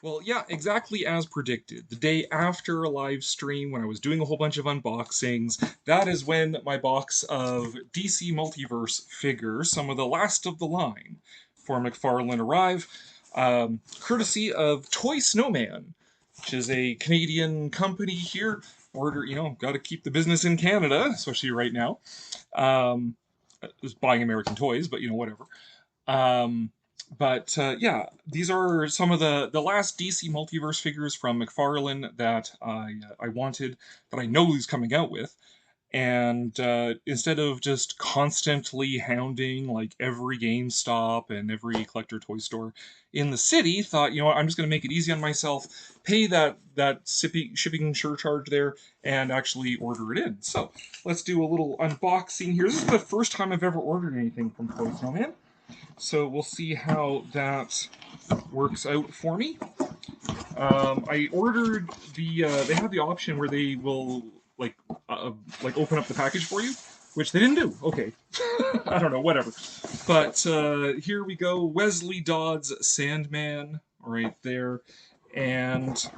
Well, yeah, exactly as predicted. The day after a live stream, when I was doing a whole bunch of unboxings, that is when my box of DC Multiverse figures, some of the last of the line for McFarlane, arrive, courtesy of Toy Snowman, which is a Canadian company here. Got to keep the business in Canada, especially right now. Um, just buying American toys, but whatever. Um, but yeah, these are some of the last DC Multiverse figures from McFarlane that I wanted, that I know he's coming out with. And instead of just constantly hounding like every GameStop and every collector toy store in the city, thought, you know what, I'm just going to make it easy on myself, pay that shipping surcharge there, and actually order it in. So let's do a little unboxing here. This is the first time I've ever ordered anything from Toy Snowman. So we'll see how that works out for me. I ordered the. They have the option where they will like open up the package for you, which they didn't do. Okay, I don't know, whatever. But here we go. Wesley Dodds Sandman, right there, and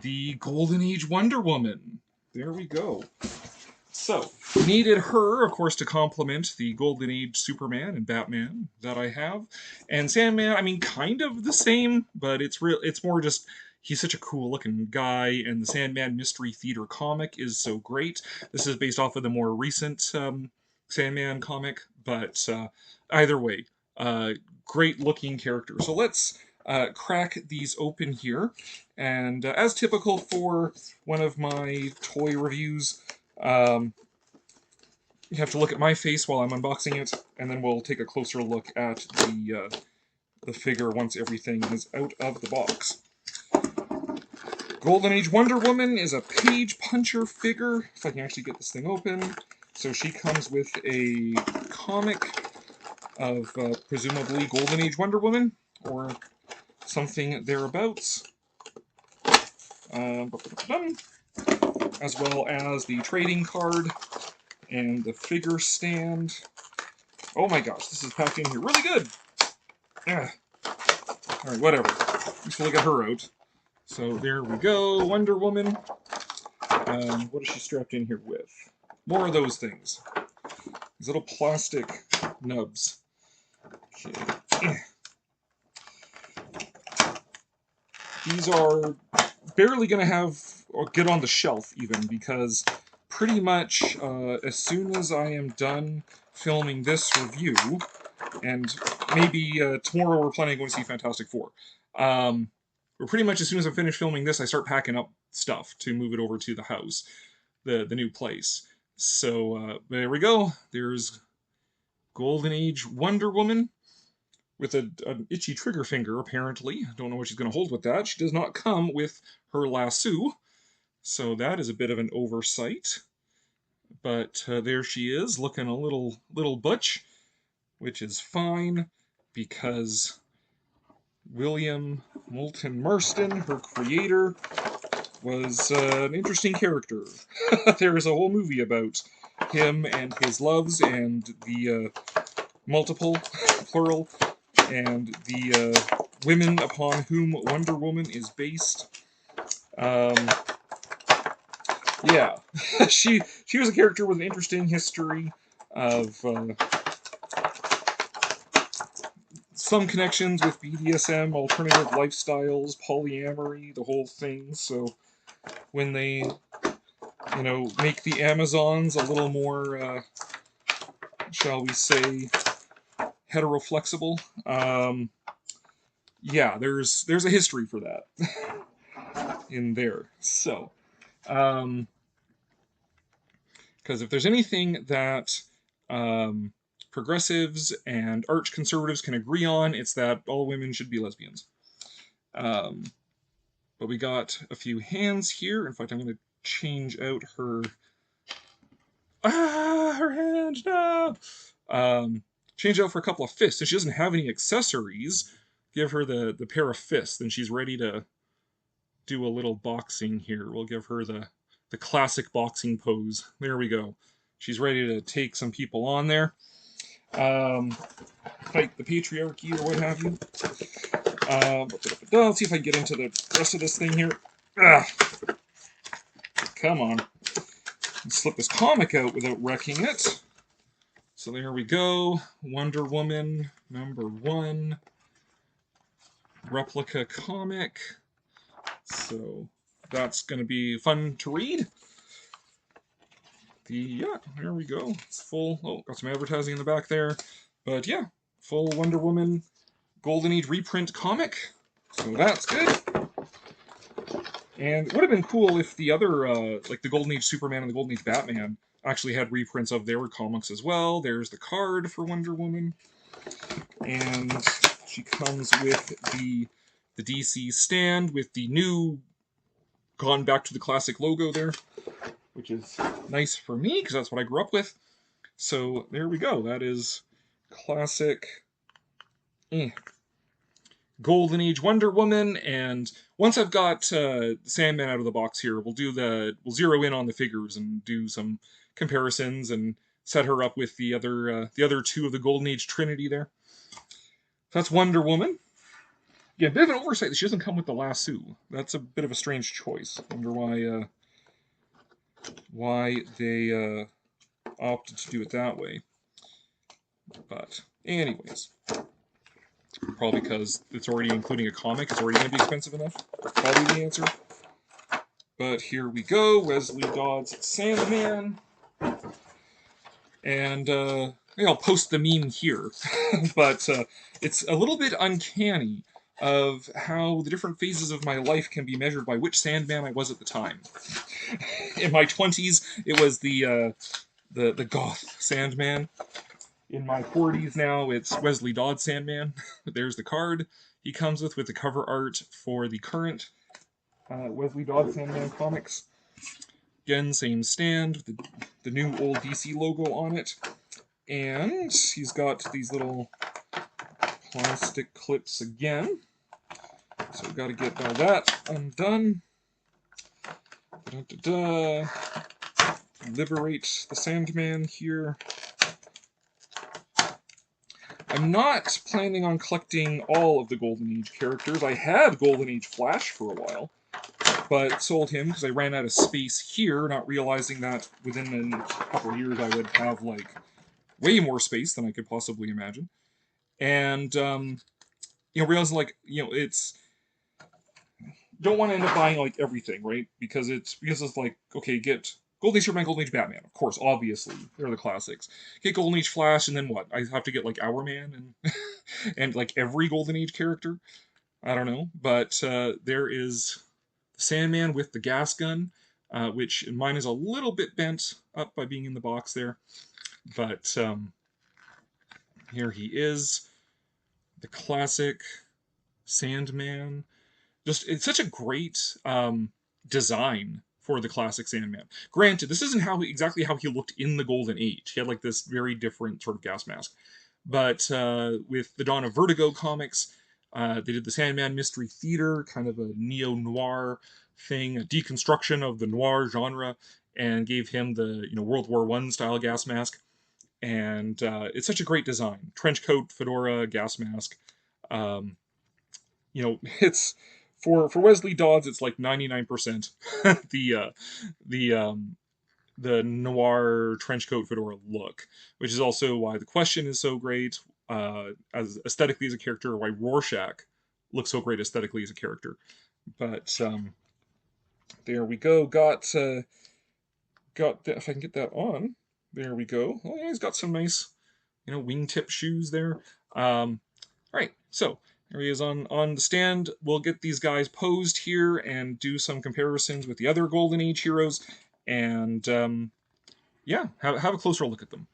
the Golden Age Wonder Woman. There we go. So, needed her, of course, to complement the Golden Age Superman and Batman that I have. And Sandman, I mean, kind of the same, but it's more just he's such a cool looking guy, and the Sandman Mystery Theater comic is so great. This is based off of the more recent Sandman comic, but either way, uh, great looking character. So let's crack these open here. And as typical for one of my toy reviews, um, you have to look at my face while I'm unboxing it, and then we'll take a closer look at the figure once everything is out of the box. Golden Age Wonder Woman is a page puncher figure, if I can actually get this thing open. So she comes with a comic of presumably Golden Age Wonder Woman, or something thereabouts. As well as the trading card and the figure stand. Oh my gosh, this is packed in here really good. Ugh. All right, whatever. Let's get her out. So there we go, Wonder Woman. What is she strapped in here with? More of those things. These little plastic nubs. Okay. These are barely going to have, or get on the shelf even, because pretty much as soon as I am done filming this review, and maybe tomorrow we're planning on going to see Fantastic Four. We're pretty much as soon as I finish filming this, I start packing up stuff to move it over to the house, the new place. So there we go. There's Golden Age Wonder Woman with an itchy trigger finger, apparently. I don't know what she's going to hold with that. She does not come with her lasso, so that is a bit of an oversight. But there she is, looking a little butch, which is fine because William Moulton Marston, her creator, was an interesting character. There is a whole movie about him and his loves and the multiple, plural, and the women upon whom Wonder Woman is based. Yeah, she was a character with an interesting history of some connections with BDSM, alternative lifestyles, polyamory, the whole thing. So when they, make the Amazons a little more, shall we say, heteroflexible, yeah, there's a history for that in there. So, because if there's anything that progressives and arch conservatives can agree on, it's that all women should be lesbians. But we got a few hands here. In fact, I'm going to change out her. Her hand, no! Change out for a couple of fists. If she doesn't have any accessories, give her the pair of fists. Then she's ready to do a little boxing here. We'll give her the classic boxing pose. There we go. She's ready to take some people on there. Fight the patriarchy or what have you. Let's see if I can get into the rest of this thing here. Ugh. Come on. Let's slip this comic out without wrecking it. So there we go. Wonder Woman #1 replica comic. So that's going to be fun to read. Yeah, there we go. It's full. Oh, got some advertising in the back there. But yeah, full Wonder Woman Golden Age reprint comic. So that's good. And it would have been cool if the other, like the Golden Age Superman and the Golden Age Batman, actually had reprints of their comics as well. There's the card for Wonder Woman. And she comes with the DC stand with the new, gone back to the classic logo there, which is nice for me because that's what I grew up with. So there we go. That is classic Golden Age Wonder Woman. And once I've got Sandman out of the box here, we'll zero in on the figures and do some comparisons and set her up with the other two of the Golden Age Trinity there. That's Wonder Woman. Yeah, a bit of an oversight that she doesn't come with the lasso. That's a bit of a strange choice. I wonder why they opted to do it that way. But anyways, probably because it's already including a comic. It's already going to be expensive enough. That's probably the answer. But here we go, Wesley Dodds Sandman. And I'll post the meme here. But it's a little bit uncanny of how the different phases of my life can be measured by which Sandman I was at the time. In my 20s, it was the goth Sandman. In my 40s now, it's Wesley Dodds Sandman. There's the card he comes with the cover art for the current Wesley Dodds Sandman comics. Again, same stand, with the new old DC logo on it. And he's got these little plastic clips again. So we've got to get all that undone. Liberate the Sandman here. I'm not planning on collecting all of the Golden Age characters. I had Golden Age Flash for a while, but sold him because I ran out of space here, not realizing that within a couple of years I would have, like, way more space than I could possibly imagine. And, realizing, like, it's... Don't want to end up buying, like, everything, right? Because it's like, okay, get Golden Age Superman, Golden Age Batman, of course, obviously. They're the classics. Get Golden Age Flash, and then what? I have to get, like, Hourman and, and like, every Golden Age character? I don't know. But there is the Sandman with the gas gun, which mine is a little bit bent up by being in the box there. But here he is. The classic Sandman. It's such a great design for the classic Sandman. Granted, this isn't exactly how he looked in the Golden Age. He had like this very different sort of gas mask. But with the dawn of Vertigo comics, they did the Sandman Mystery Theater, kind of a neo-noir thing, a deconstruction of the noir genre, and gave him the World War I style gas mask. And it's such a great design. Trench coat, fedora, gas mask. It's... For Wesley Dodds, it's like 99% the noir trench coat fedora look, which is also why The Question is so great as aesthetically as a character, why Rorschach looks so great aesthetically as a character. But there we go. Got that, if I can get that on. There we go. Oh, yeah, he's got some nice, wingtip shoes there. All right, so. There he is on the stand. We'll get these guys posed here and do some comparisons with the other Golden Age heroes. And, yeah, have a closer look at them.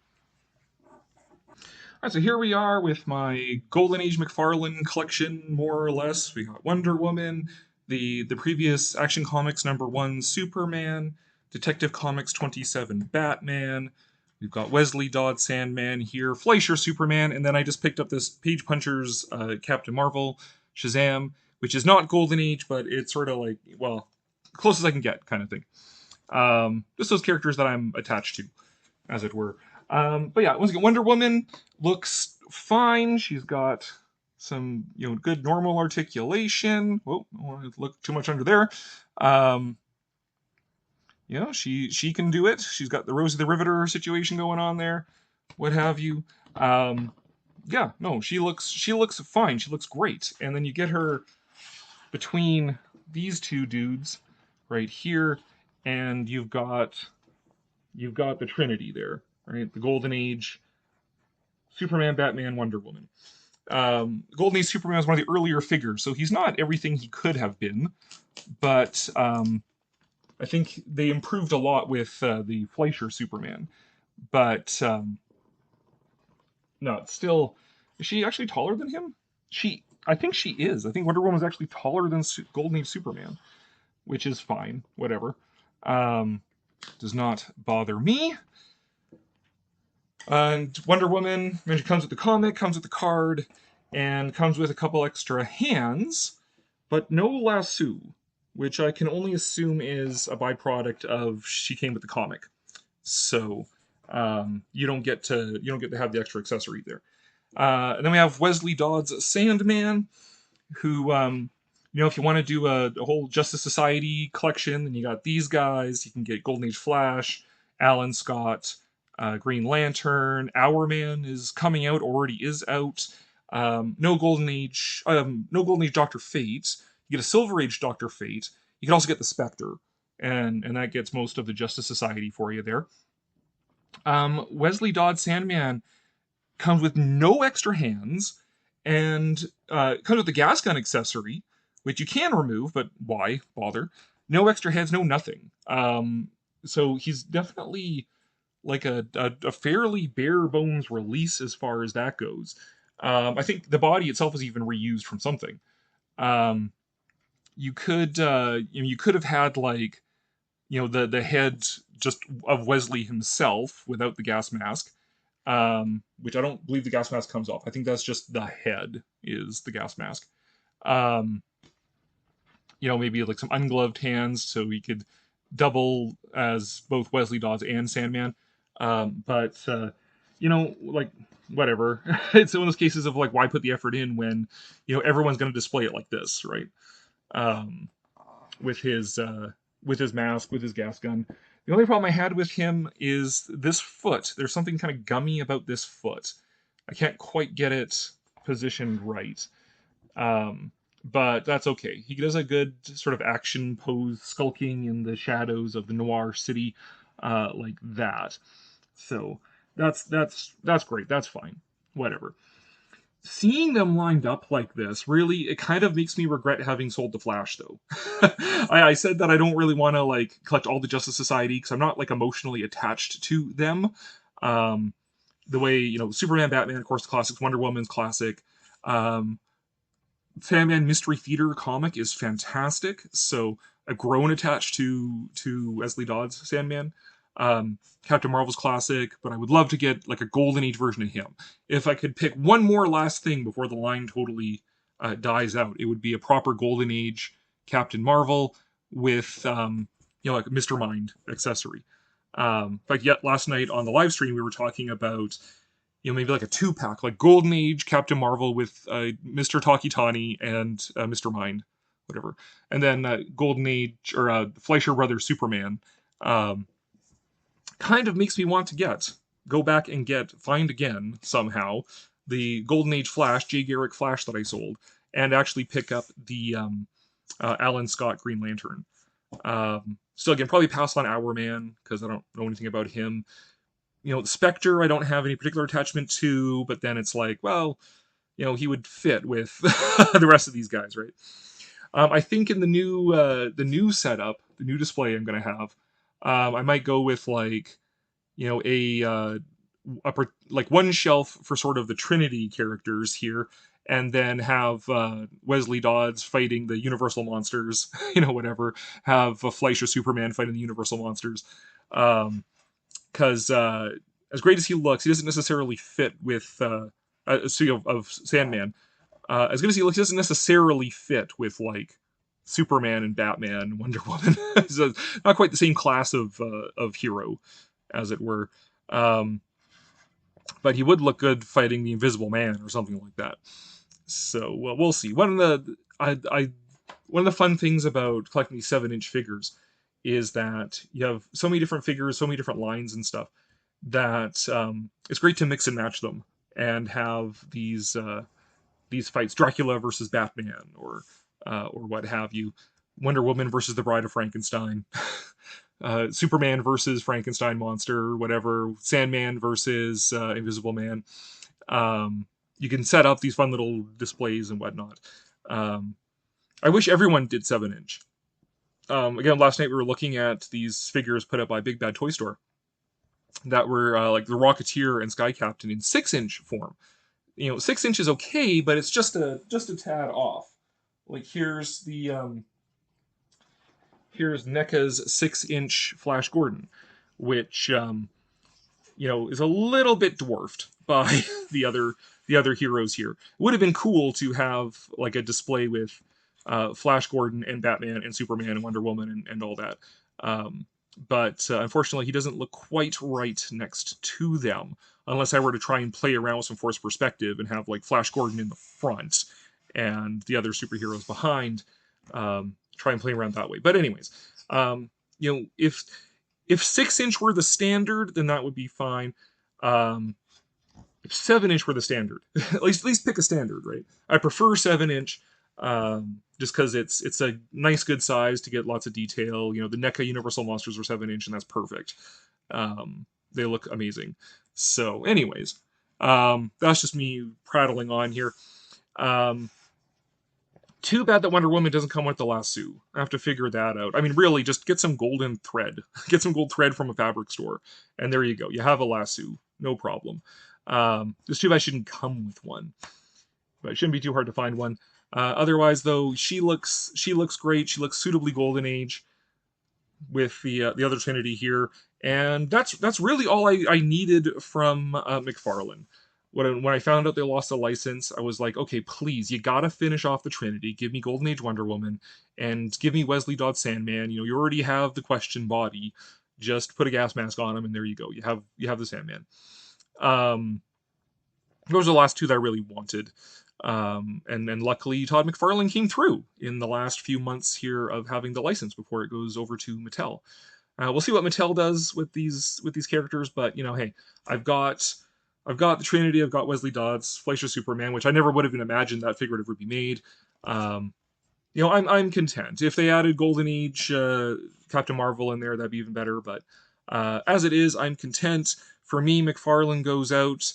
Alright, so here we are with my Golden Age McFarlane collection, more or less. We got Wonder Woman, the previous Action Comics #1 Superman, Detective Comics 27 Batman. We've got Wesley Dodds Sandman here, Fleischer Superman, and then I just picked up this Page Puncher's Captain Marvel, Shazam, which is not Golden Age, but it's sort of like, well, close as I can get kind of thing. Just those characters that I'm attached to, as it were. But yeah, once again, Wonder Woman looks fine. She's got some good normal articulation. Whoa, I don't want to look too much under there. Um, she can do it. She's got the Rosie the Riveter situation going on there, what have you. Um, yeah, no, she looks fine. She looks great. And then you get her between these two dudes right here, and you've got the Trinity there, right? The Golden Age, Superman, Batman, Wonder Woman. Golden Age Superman is one of the earlier figures, so he's not everything he could have been, but I think they improved a lot with the Fleischer Superman. But no, it's still. Is she actually taller than him? I think she is. I think Wonder Woman is actually taller than Golden Age Superman, which is fine. Whatever. Um, does not bother me. And Wonder Woman, when she comes with the comic, comes with the card, and comes with a couple extra hands, but no lasso, which I can only assume is a byproduct of she came with the comic. So you don't get to have the extra accessory there. And then we have Wesley Dodds Sandman, who if you want to do a whole Justice Society collection, then you got these guys. You can get Golden Age Flash, Alan Scott, Green Lantern, Hourman is coming out, already is out. No Golden Age Doctor Fate. You get a Silver Age Doctor Fate. You can also get the Spectre, and that gets most of the Justice Society for you there. Wesley Dodds Sandman comes with no extra hands, and comes with the gas gun accessory, which you can remove, but why bother? No extra hands, no nothing. So he's definitely like a fairly bare bones release as far as that goes. I think the body itself was even reused from something. Um, you could have had like the head just of Wesley himself without the gas mask, which I don't believe the gas mask comes off. I think that's just the head is the gas mask. Um, maybe like some ungloved hands so he could double as both Wesley Dodds and Sandman. But like whatever. It's one of those cases of like why put the effort in when everyone's going to display it like this, right? Um, with his mask, with his gas gun. The only problem I had with him is this foot. There's something kind of gummy about this foot. I can't quite get it positioned right. But that's okay. He does a good sort of action pose, skulking in the shadows of the noir city, like that. So that's great. That's fine. Whatever. Seeing them lined up like this, really, it kind of makes me regret having sold the Flash, though. I said that I don't really want to like collect all the Justice Society because I'm not like emotionally attached to them. Um, the way Superman, Batman, of course, the classics, Wonder Woman's classic. Um, Sandman Mystery Theater comic is fantastic. So I've grown attached to Wesley Dodds Sandman. Captain Marvel's classic, but I would love to get like a Golden Age version of him. If I could pick one more last thing before the line totally dies out, it would be a proper Golden Age Captain Marvel with like a Mr. Mind accessory. In fact, yet last night on the live stream we were talking about maybe like a 2-pack, like Golden Age Captain Marvel with Mr. Takitani and Mr. Mind, whatever, and then Golden Age or Fleischer Brothers Superman. Kind of makes me want to go back and find again somehow the Golden Age Flash, Jay Garrick Flash that I sold, and actually pick up the Alan Scott Green Lantern. Still, again, probably pass on Hourman because I don't know anything about him. The Spectre, I don't have any particular attachment to, but then it's like, well, he would fit with the rest of these guys, right? I think in the new setup, the new display I'm going to have, I might go with like, like one shelf for sort of the Trinity characters here, and then have Wesley Dodds fighting the Universal monsters, whatever. Have Fleischer Superman fighting the Universal monsters. Because as great as he looks, he doesn't necessarily fit with of Sandman. As good as he looks, he doesn't necessarily fit with like Superman and Batman and Wonder Woman. He's not quite the same class of hero, as it were. But he would look good fighting the Invisible Man or something like that. So we'll see. One of the fun things about collecting these 7-inch figures is that you have so many different figures, so many different lines and stuff that it's great to mix and match them and have these fights: Dracula versus Batman, or what have you, Wonder Woman versus the Bride of Frankenstein, Superman versus Frankenstein monster, whatever, Sandman versus Invisible Man. You can set up these fun little displays and whatnot. Um, I wish everyone did 7-inch. Again, last night we were looking at these figures put up by Big Bad Toy Store that were like the Rocketeer and Sky Captain in 6-inch form. 6 inch is okay, but it's just a tad off. Like here's NECA's 6-inch Flash Gordon, which is a little bit dwarfed by the other heroes here. It would have been cool to have like a display with Flash Gordon and Batman and Superman and Wonder Woman and all that. But unfortunately, he doesn't look quite right next to them, unless I were to try and play around with some forced perspective and have like Flash Gordon in the front and the other superheroes behind. Try and play around that way. But anyways, if 6-inch were the standard, then that would be fine. If 7-inch were the standard, at least pick a standard, right? I prefer 7-inch, just because it's a nice good size to get lots of detail. The NECA Universal Monsters are 7-inch, and that's perfect. They look amazing. So, anyways, that's just me prattling on here. Too bad that Wonder Woman doesn't come with the lasso. I have to figure that out. I mean, really, just get some golden thread. Get some gold thread from a fabric store, and there you go. You have a lasso. No problem. It's too bad she didn't come with one, but it shouldn't be too hard to find one. Otherwise, though, she looks great. She looks suitably Golden Age with the other Trinity here, and that's really all I needed from McFarlane. When I found out they lost the license, I was like, okay, please, you gotta finish off the Trinity. Give me Golden Age Wonder Woman, and give me Wesley Dodds Sandman. You already have the Question body. Just put a gas mask on him, and there you go. You have the Sandman. Those are the last two that I really wanted. And luckily Todd McFarlane came through in the last few months here of having the license before it goes over to Mattel. We'll see what Mattel does with these characters, but hey, I've got the Trinity, I've got Wesley Dodds, Fleischer Superman, which I never would have even imagined that figure would ever be made. I'm content. If they added Golden Age Captain Marvel in there, that'd be even better. But as it is, I'm content. For me, McFarlane goes out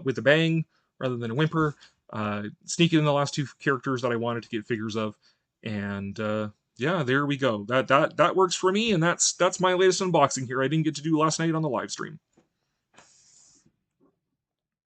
with a bang rather than a whimper. Sneaking in the last two characters that I wanted to get figures of, and yeah, there we go. That works for me, and that's my latest unboxing here. I didn't get to do last night on the live stream.